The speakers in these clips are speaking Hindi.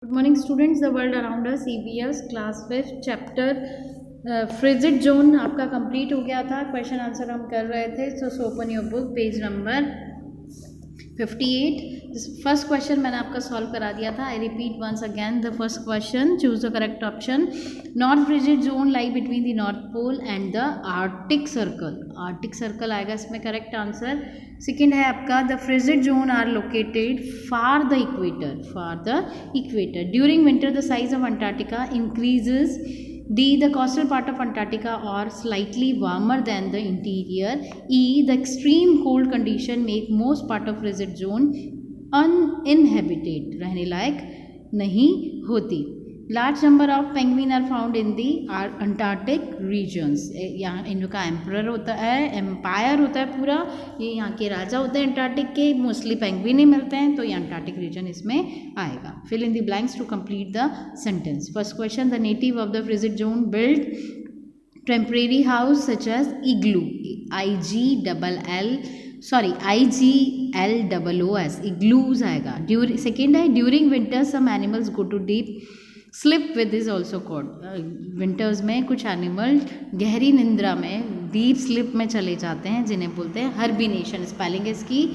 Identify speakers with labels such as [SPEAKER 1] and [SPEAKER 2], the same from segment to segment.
[SPEAKER 1] Good morning students. The world around us EVS class 5 chapter frigid zone आपका कंप्लीट हो गया था. क्वेश्चन आंसर हम कर रहे थे. So open your book page number 58. First question मैंने आपका सॉल्व करा दिया था. I repeat once again the first question. Choose the correct option. North frigid zone lie between the north pole and the Arctic circle. Arctic circle आएगा इसमें करेक्ट आंसर. सेकेंड है आपका the frigid zone are located far the equator. Far the equator. During winter the size of Antarctica increases. D. The coastal part of Antarctica are slightly warmer than the interior. E. The extreme cold condition make most part of frigid zone uninhabited. रहने लायक नहीं होती. Large number of penguin are found in the Antarctic regions. यहाँ इनका एम्परर होता है, एम्पायर होता है पूरा. ये यहाँ के राजा होते हैं अंटार्कटिक के. मोस्टली पेंगुइन ही मिलते हैं, तो ये अंटार्कटिक रीजन इसमें आएगा. Fill in the blanks to complete the sentence. First question. The native of the frigid zone build temporary house such as igloo. IGLOOS. Igloos आएगा. सेकेंड है during winter some animals go to deep slip with is also called. Winters में कुछ एनिमल गहरी निंद्रा में डीप स्लिप में चले जाते हैं, जिन्हें बोलते हैं हर्बिनेशन. स्पेलिंग है इसकी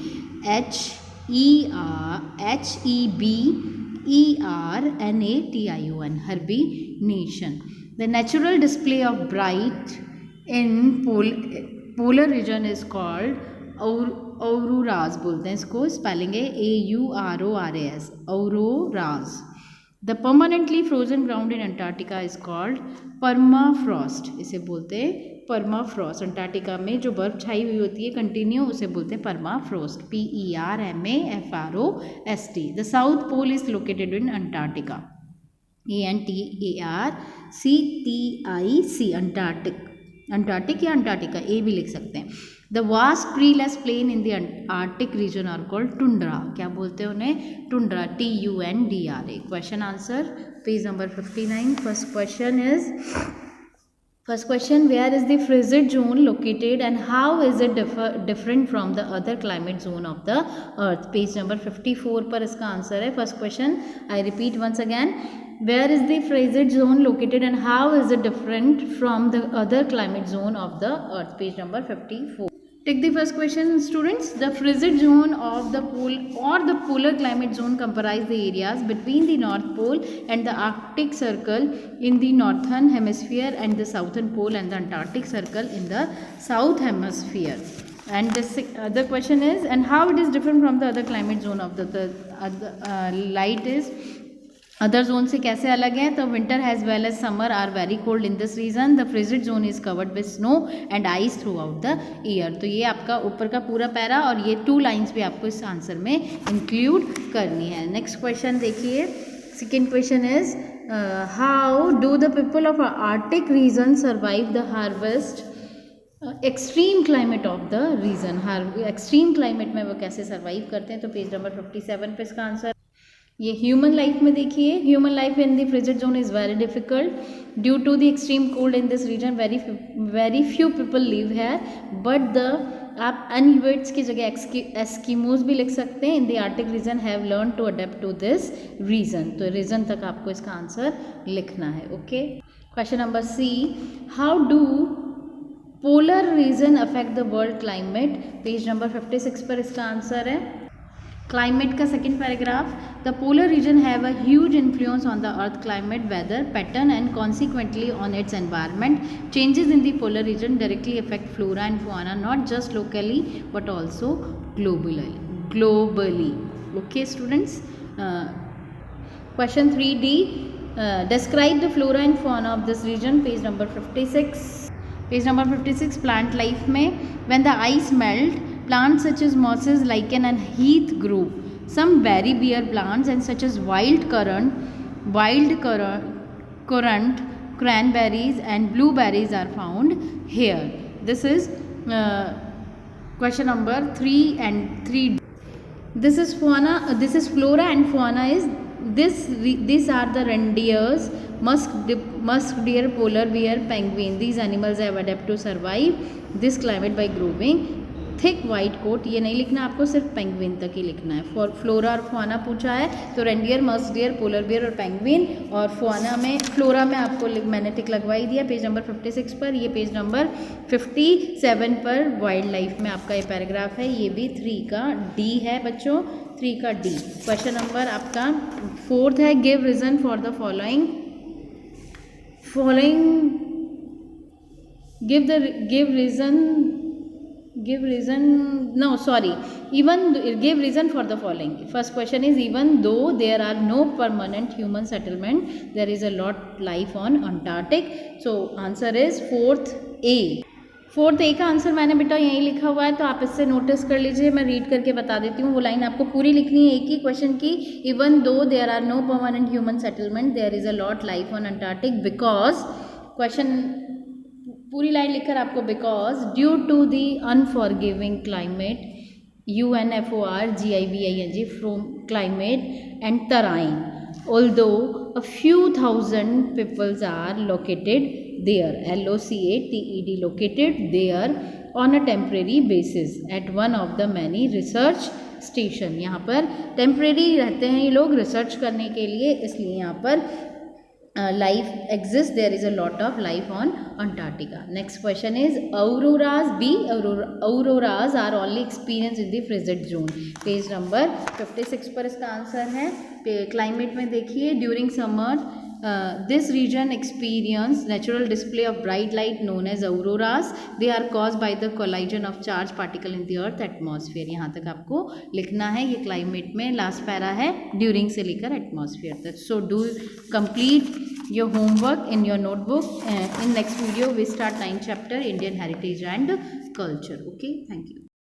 [SPEAKER 1] HEBERNATION. Hibernation. The natural display of bright in polar region is called auroras बोलते हैं इसको. स्पेलिंग है AURORAS. औरोराज. The permanently frozen ground in Antarctica is called permafrost. इसे बोलते हैं permafrost. अंटार्कटिका में जो बर्फ छाई हुई होती है कंटिन्यू, उसे बोलते हैं permafrost. PERMAFROST. The south pole is located in Antarctica. ANTARCTIC. Antarctic या अंटार्कटिका ए भी लिख सकते हैं. The vast treeless plain in the Arctic region are called tundra. क्या बोलते हैं उन्हें? Tundra. TUNDRA. Question answer page number 59. First question where is the frigid zone located and how is it different from the other climate zone of the earth. Page number 54 पर इसका आंसर है. First question. I repeat once again. Where is the frigid zone located and how is it different from the other climate zone of the earth? Page number 54. Take the first question, students. The frigid zone of the pole or the polar climate zone comprise the areas between the North Pole and the Arctic Circle in the northern hemisphere and the southern pole and the Antarctic Circle in the south hemisphere. And the other question is, and how it is different from the other climate zone of the light is other zone से कैसे अलग है. तो winter has well as summer are very cold in this region. The frigid zone is covered with snow and ice throughout the year. तो ये आपका ऊपर का पूरा पैरा और ये 2 लाइन्स भी आपको इस आंसर में इंक्लूड करनी है. नेक्स्ट क्वेश्चन देखिए. Second question is how do the people of Arctic region survive the harvest extreme climate of the region. Extreme climate में वो कैसे सर्वाइव करते हैं. तो पेज नंबर 57 पे इसका आंसर. ये ह्यूमन लाइफ में देखिए. Human life in the frigid zone is very difficult due to the extreme cold in this region. Very few people live है. बट आप अनइन्वर्ट्स की जगह एस्किमोज भी लिख सकते हैं. In the Arctic region have learn to adapt to this region. तो रीजन तक आपको इसका आंसर लिखना है. Okay. Question number C. How do polar region affect the world climate. Page number 56 पर इसका आंसर है. क्लाइमेट का second paragraph. The polar region have a huge influence on the earth climate weather pattern and consequently on its environment. Changes in the polar region directly affect flora and fauna not just locally but also globally. Okay students. Question 3D. Describe the flora and fauna of this region. Page number 56. Page number 56 plant life में. When the ice melt plants such as mosses, lichen and heath grow. Some berry bear plants and such as wild currant, cranberries and blueberries are found here. This is question number 3 and 3. This is fauna. This is flora and fauna is this. These are the reindeers, musk deer, polar bear, penguin. These animals have adapted to survive this climate by growing thick white coat, ये नहीं लिखना आपको, सिर्फ पेंगुइन तक ही लिखना है। फॉर फ्लोरा और फाना पूछा है तो reindeer, musk deer, polar bear और पेंगुइन। और फाना में, फ्लोरा में आपको मैंने टिक लगवाई दिया पेज नंबर 56 पर। ये पेज नंबर 57 पर वाइल्ड लाइफ में आपका ये पैराग्राफ है, ये भी 3 का डी है बच्चों, 3 का डी। क्वेश्चन नंबर आपका 4 है, give reason for the following, give reason, no sorry, give reason for the following. First question is, even though there are no permanent human settlement, there is a lot life on Antarctic. So answer is 4th A। 4th A का आंसर मैंने बेटा यहीं लिखा हुआ है, तो आप इससे नोटिस कर लीजिए, मैं रीड करके बता देती हूँ। वो लाइन आपको पूरी लिखनी है एक ही क्वेश्चन की, even though there are no permanent human settlement there is a lot life on Antarctic, because, question पूरी लाइन लिखकर आपको, because due to the unforgiving climate, UNFORGIVING from climate and terrain, although a few thousand peoples are located there, LOCATED, located there on a temporary basis at one of the many research station। यहाँ पर टेम्परेरी रहते हैं ये लोग रिसर्च करने के लिए, इसलिए यहाँ पर life exists, there is a lot of life on Antarctica। Next question is, auroras B, auroras are only experienced in the frigid zone। Page number 56 पर इसका आंसर है। क्लाइमेट में देखिए, during summer this region experience natural display of bright light known as auroras, they are caused by the collision of charged particle in the earth atmosphere। यहाँ तक आपको लिखना है, ये क्लाइमेट में लास्ट पैरा है, ड्यूरिंग से लेकर एटमॉस्फेयर तक। So do complete your homework in your notebook। In next video we start 9th chapter Indian heritage and culture। Okay, thank you।